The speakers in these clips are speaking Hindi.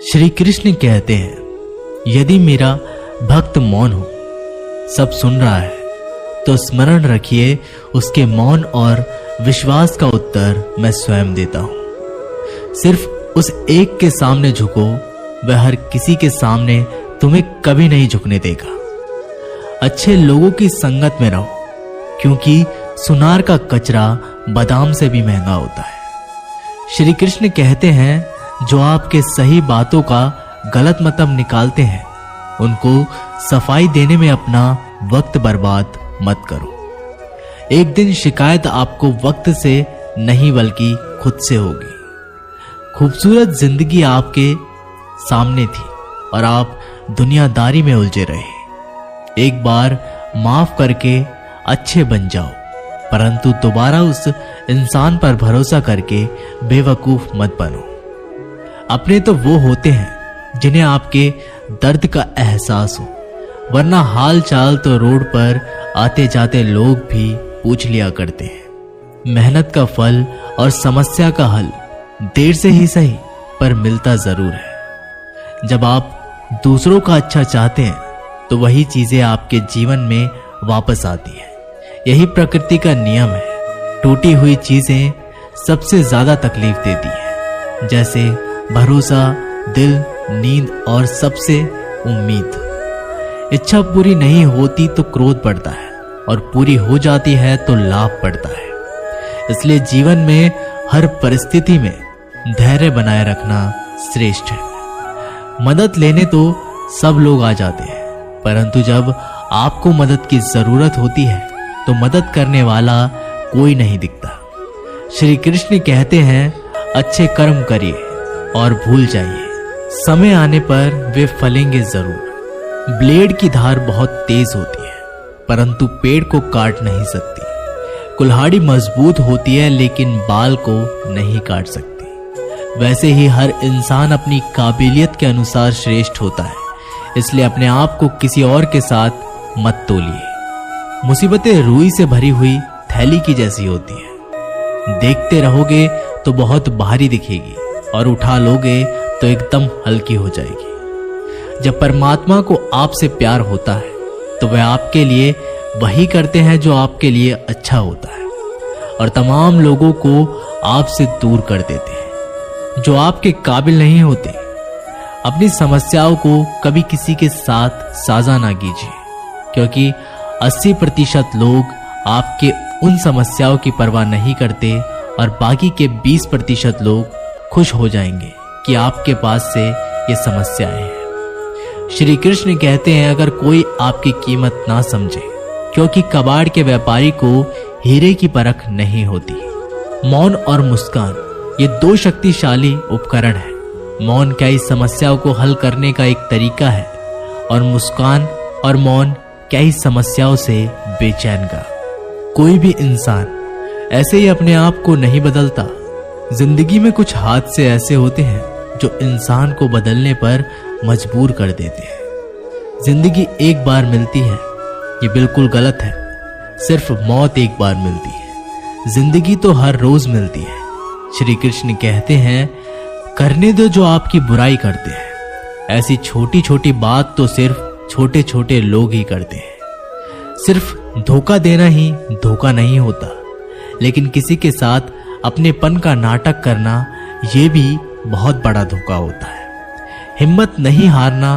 श्री कृष्ण कहते हैं, यदि मेरा भक्त मौन हो, सब सुन रहा है, तो स्मरण रखिए उसके मौन और विश्वास का उत्तर मैं स्वयं देता हूं। सिर्फ उस एक के सामने झुको, वह हर किसी के सामने तुम्हें कभी नहीं झुकने देगा। अच्छे लोगों की संगत में रहो, क्योंकि सुनार का कचरा बादाम से भी महंगा होता है। श्री कृष्ण कहते हैं, जो आपके सही बातों का गलत मतलब निकालते हैं, उनको सफाई देने में अपना वक्त बर्बाद मत करो। एक दिन शिकायत आपको वक्त से नहीं बल्कि खुद से होगी। खूबसूरत जिंदगी आपके सामने थी और आप दुनियादारी में उलझे रहे। एक बार माफ करके अच्छे बन जाओ, परंतु दोबारा उस इंसान पर भरोसा करके बेवकूफ मत बनो। अपने तो वो होते हैं जिन्हें आपके दर्द का एहसास हो, वरना हाल चाल तो रोड पर आते जाते लोग भी पूछ लिया करते हैं। मेहनत का फल और समस्या का हल देर से ही सही पर मिलता जरूर है। जब आप दूसरों का अच्छा चाहते हैं तो वही चीजें आपके जीवन में वापस आती हैं। यही प्रकृति का नियम है। टूटी हुई चीजें सबसे ज्यादा तकलीफ देती हैं, जैसे भरोसा, दिल, नींद और सबसे उम्मीद। इच्छा पूरी नहीं होती तो क्रोध बढ़ता है और पूरी हो जाती है तो लाभ बढ़ता है। इसलिए जीवन में हर परिस्थिति में धैर्य बनाए रखना श्रेष्ठ है। मदद लेने तो सब लोग आ जाते हैं, परंतु जब आपको मदद की जरूरत होती है तो मदद करने वाला कोई नहीं दिखता। श्री कृष्ण कहते हैं, अच्छे कर्म करिए और भूल जाइए, समय आने पर वे फलेंगे जरूर। ब्लेड की धार बहुत तेज होती है, परंतु पेड़ को काट नहीं सकती। कुल्हाड़ी मजबूत होती है, लेकिन बाल को नहीं काट सकती। वैसे ही हर इंसान अपनी काबिलियत के अनुसार श्रेष्ठ होता है, इसलिए अपने आप को किसी और के साथ मत तोलिए। मुसीबतें रुई से भरी हुई थैली की जैसी होती है। देखते रहोगे तो बहुत भारी दिखेगी और उठा लोगे तो एकदम हल्की हो जाएगी। जब परमात्मा को आपसे प्यार होता है तो वह आपके लिए वही करते हैं जो आपके लिए अच्छा होता है, और तमाम लोगों को आपसे दूर कर देते हैं जो आपके काबिल नहीं होते। अपनी समस्याओं को कभी किसी के साथ साझा ना कीजिए, क्योंकि 80% लोग आपके उन समस्याओं की परवाह नहीं करते और बाकी के 20% लोग खुश हो जाएंगे कि आपके पास से ये समस्याएं हैं। श्री कृष्ण कहते हैं, अगर कोई आपकी कीमत ना समझे, क्योंकि कबाड़ के व्यापारी को हीरे की परख नहीं होती। मौन और मुस्कान ये दो शक्तिशाली उपकरण हैं। मौन कई समस्याओं को हल करने का एक तरीका है और मुस्कान और मौन कई समस्याओं से बेचैन का। कोई भी इंसान ऐसे ही अपने आप को नहीं बदलता। जिंदगी में कुछ हादसे ऐसे होते हैं जो इंसान को बदलने पर मजबूर कर देते हैं। जिंदगी एक बार मिलती है, ये बिल्कुल गलत है। सिर्फ मौत एक बार मिलती है, जिंदगी तो हर रोज मिलती है। श्री कृष्ण कहते हैं, करने दो जो आपकी बुराई करते हैं। ऐसी छोटी छोटी बात तो सिर्फ छोटे छोटे लोग ही करते हैं। सिर्फ धोखा देना ही धोखा नहीं होता, लेकिन किसी के साथ अपनेपन का नाटक करना ये भी बहुत बड़ा धोखा होता है। हिम्मत नहीं हारना,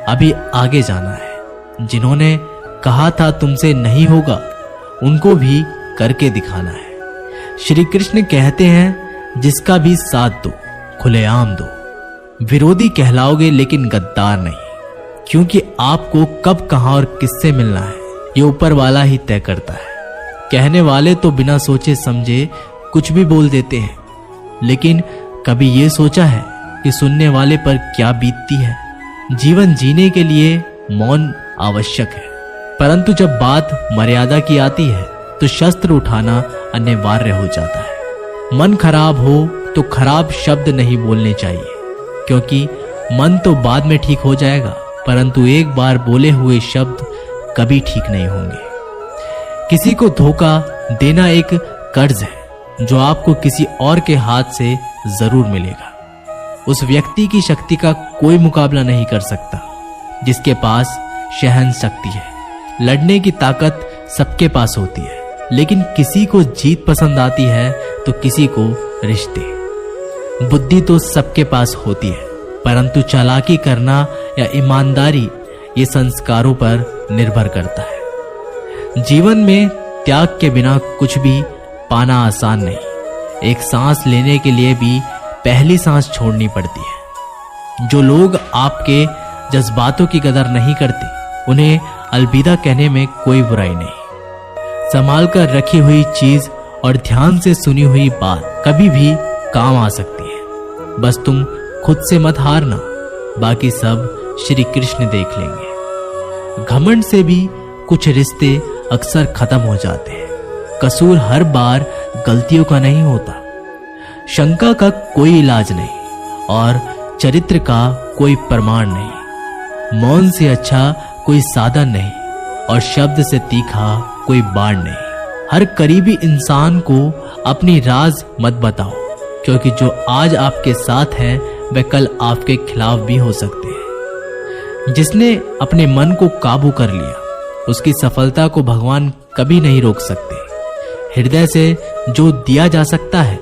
अभी आगे जाना है। जिन्होंने कहा था तुमसे नहीं होगा, उनको भी करके दिखाना है। श्री कृष्ण कहते हैं, जिसका भी साथ दो, खुलेआम दो। विरोधी कहलाओगे लेकिन गद्दार नहीं, क्योंकि आपको कब, कहां और किससे मिलना है ये ऊपर वाला ही तय करता है। कहने वाले तो बिना सोचे समझे कुछ भी बोल देते हैं, लेकिन कभी ये सोचा है कि सुनने वाले पर क्या बीतती है। जीवन जीने के लिए मौन आवश्यक है, परंतु जब बात मर्यादा की आती है तो शस्त्र उठाना अनिवार्य हो जाता है। मन खराब हो तो खराब शब्द नहीं बोलने चाहिए, क्योंकि मन तो बाद में ठीक हो जाएगा, परंतु एक बार बोले हुए शब्द कभी ठीक नहीं होंगे। किसी को धोखा देना एक कर्ज है जो आपको किसी और के हाथ से जरूर मिलेगा। उस व्यक्ति की शक्ति का कोई मुकाबला नहीं कर सकता जिसके पास सहन शक्ति है। लड़ने की ताकत सबके पास होती है, लेकिन किसी को जीत पसंद आती है तो किसी को रिश्ते। बुद्धि तो सबके पास होती है, परंतु चालाकी करना या ईमानदारी ये संस्कारों पर निर्भर करता है। जीवन में त्याग के बिना कुछ भी पाना आसान नहीं। एक सांस लेने के लिए भी पहली सांस छोड़नी पड़ती है। जो लोग आपके जज्बातों की कदर नहीं करते, उन्हें अलविदा कहने में कोई बुराई नहीं। संभाल कर रखी हुई चीज और ध्यान से सुनी हुई बात कभी भी काम आ सकती है। बस तुम खुद से मत हारना, बाकी सब श्री कृष्ण देख लेंगे। घमंड से भी कुछ रिश्ते अक्सर खत्म हो जाते हैं। कसूर हर बार गलतियों का नहीं होता। शंका का कोई इलाज नहीं और चरित्र का कोई प्रमाण नहीं। मौन से अच्छा कोई साधन नहीं और शब्द से तीखा कोई बाण नहीं। हर करीबी इंसान को अपनी राज मत बताओ, क्योंकि जो आज आपके साथ है वह कल आपके खिलाफ भी हो सकते हैं। जिसने अपने मन को काबू कर लिया, उसकी सफलता को भगवान कभी नहीं रोक सकते। हृदय से जो दिया जा सकता है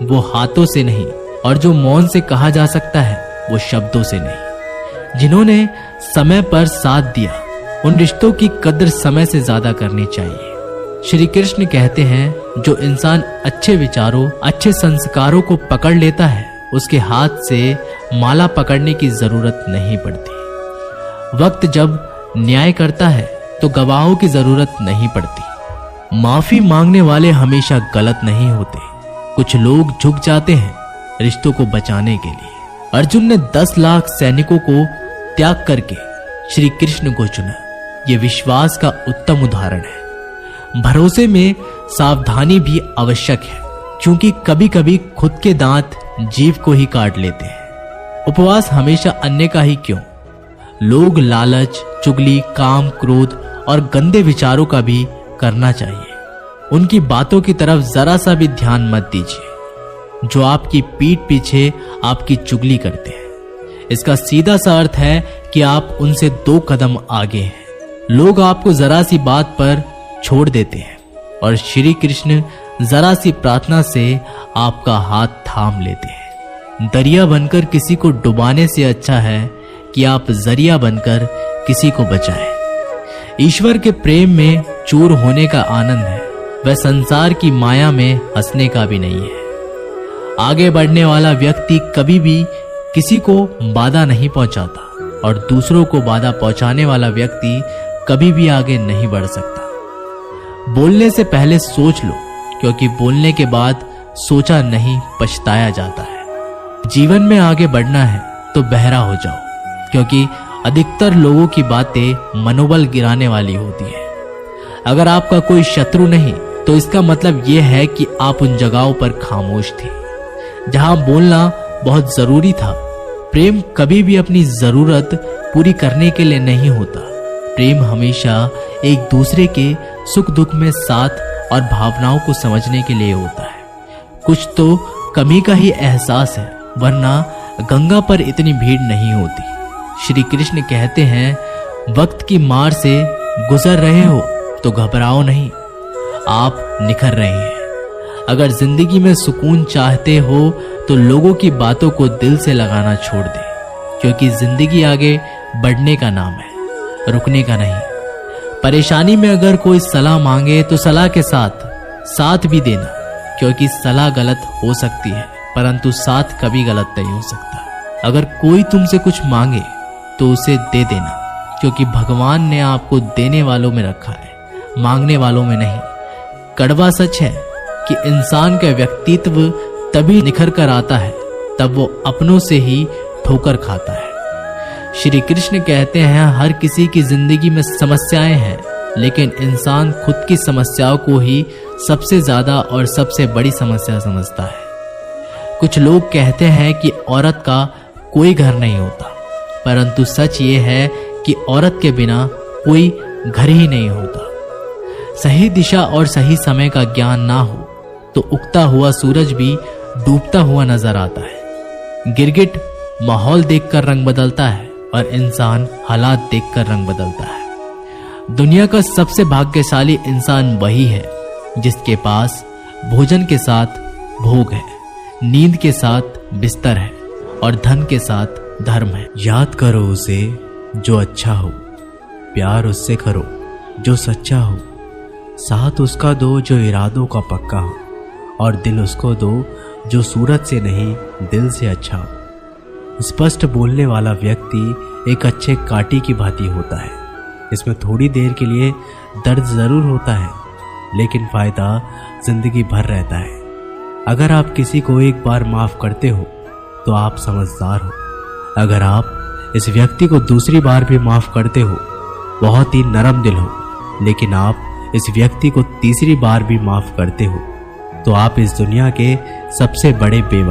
वो हाथों से नहीं, और जो मौन से कहा जा सकता है वो शब्दों से नहीं। जिन्होंने समय पर साथ दिया, उन रिश्तों की कद्र समय से ज्यादा करनी चाहिए। श्री कृष्ण कहते हैं, जो इंसान अच्छे विचारों, अच्छे संस्कारों को पकड़ लेता है, उसके हाथ से माला पकड़ने की जरूरत नहीं पड़ती। वक्त जब न्याय करता है तो गवाहों की जरूरत नहीं पड़ती। माफी मांगने वाले हमेशा गलत नहीं होते। कुछ लोग झुक जाते हैं रिश्तों को बचाने के लिए। अर्जुन ने 10 लाख सैनिकों को त्याग करके श्री कृष्ण को चुना। ये विश्वास का उत्तम उदाहरण है। भरोसे में सावधानी भी आवश्यक है, क्योंकि कभी कभी खुद के दांत जीभ को ही काट लेते हैं। उपवास हमेशा अन्य का ही क्यों? लोग लालच, चुगली, काम, क्रोध और गंदे विचारों का भी करना चाहिए। उनकी बातों की तरफ जरा सा भी ध्यान मत दीजिए जो आपकी पीठ पीछे आपकी चुगली करते हैं। इसका सीधा सा अर्थ है कि आप उनसे 2 कदम आगे हैं। लोग आपको जरा सी बात पर छोड़ देते हैं और श्री कृष्ण जरा सी प्रार्थना से आपका हाथ थाम लेते हैं। दरिया बनकर किसी को डुबाने से अच्छा है कि आप जरिया बनकर किसी को बचाएं। ईश्वर के प्रेम में चूर होने का आनंद है, वह संसार की माया में हंसने का भी नहीं है। आगे बढ़ने वाला व्यक्ति कभी भी किसी को बाधा नहीं पहुंचाता, और दूसरों को बाधा पहुंचाने वाला व्यक्ति कभी भी आगे नहीं बढ़ सकता। बोलने से पहले सोच लो, क्योंकि बोलने के बाद सोचा नहीं पछताया जाता है। जीवन में आगे बढ़ना है तो बहरा हो जाओ, क्योंकि अधिकतर लोगों की बातें मनोबल गिराने वाली होती है। अगर आपका कोई शत्रु नहीं तो इसका मतलब यह है कि आप उन जगहों पर खामोश थे जहां बोलना बहुत जरूरी था। प्रेम कभी भी अपनी जरूरत पूरी करने के लिए नहीं होता। प्रेम हमेशा एक दूसरे के सुख दुख में साथ और भावनाओं को समझने के लिए होता है। कुछ तो कमी का ही एहसास है, वरना गंगा पर इतनी भीड़ नहीं होती। श्री कृष्ण कहते हैं, वक्त की मार से गुजर रहे हो तो घबराओ नहीं, आप निखर रहे हैं। अगर जिंदगी में सुकून चाहते हो तो लोगों की बातों को दिल से लगाना छोड़ दे, क्योंकि जिंदगी आगे बढ़ने का नाम है, रुकने का नहीं। परेशानी में अगर कोई सलाह मांगे तो सलाह के साथ भी देना, क्योंकि सलाह गलत हो सकती है परंतु साथ कभी गलत नहीं हो सकता। अगर कोई तुमसे कुछ मांगे तो उसे दे देना, क्योंकि भगवान ने आपको देने वालों में रखा है, मांगने वालों में नहीं। कड़वा सच है कि इंसान का व्यक्तित्व तभी निखर कर आता है तब वो अपनों से ही ठोकर खाता है। श्री कृष्ण कहते हैं, हर किसी की जिंदगी में समस्याएं हैं, लेकिन इंसान खुद की समस्याओं को ही सबसे ज्यादा और सबसे बड़ी समस्या समझता है। कुछ लोग कहते हैं कि औरत का कोई घर नहीं होता, परंतु सच ये है कि औरत के बिना कोई घर ही नहीं होता। सही दिशा और सही समय का ज्ञान ना हो तो उगता हुआ सूरज भी डूबता हुआ नजर आता है। गिरगिट माहौल देखकर रंग बदलता है और इंसान हालात देखकर रंग बदलता है। दुनिया का सबसे भाग्यशाली इंसान वही है जिसके पास भोजन के साथ भोग है, नींद के साथ बिस्तर है और धन के साथ धर्म है। याद करो उसे जो अच्छा हो, प्यार उससे करो जो सच्चा हो, साथ उसका दो जो इरादों का पक्का हो, और दिल उसको दो जो सूरत से नहीं दिल से अच्छा हो। स्पष्ट बोलने वाला व्यक्ति एक अच्छे कांटे की भांति होता है। इसमें थोड़ी देर के लिए दर्द जरूर होता है, लेकिन फायदा जिंदगी भर रहता है। अगर आप किसी को एक बार माफ करते हो तो आप समझदार हो। अगर आप इस व्यक्ति को दूसरी बार भी माफ करते हो, बहुत ही नरम दिल हो। लेकिन आप इस व्यक्ति को तीसरी बार भी माफ करते हो तो आप इस दुनिया के सबसे बड़े बेवफा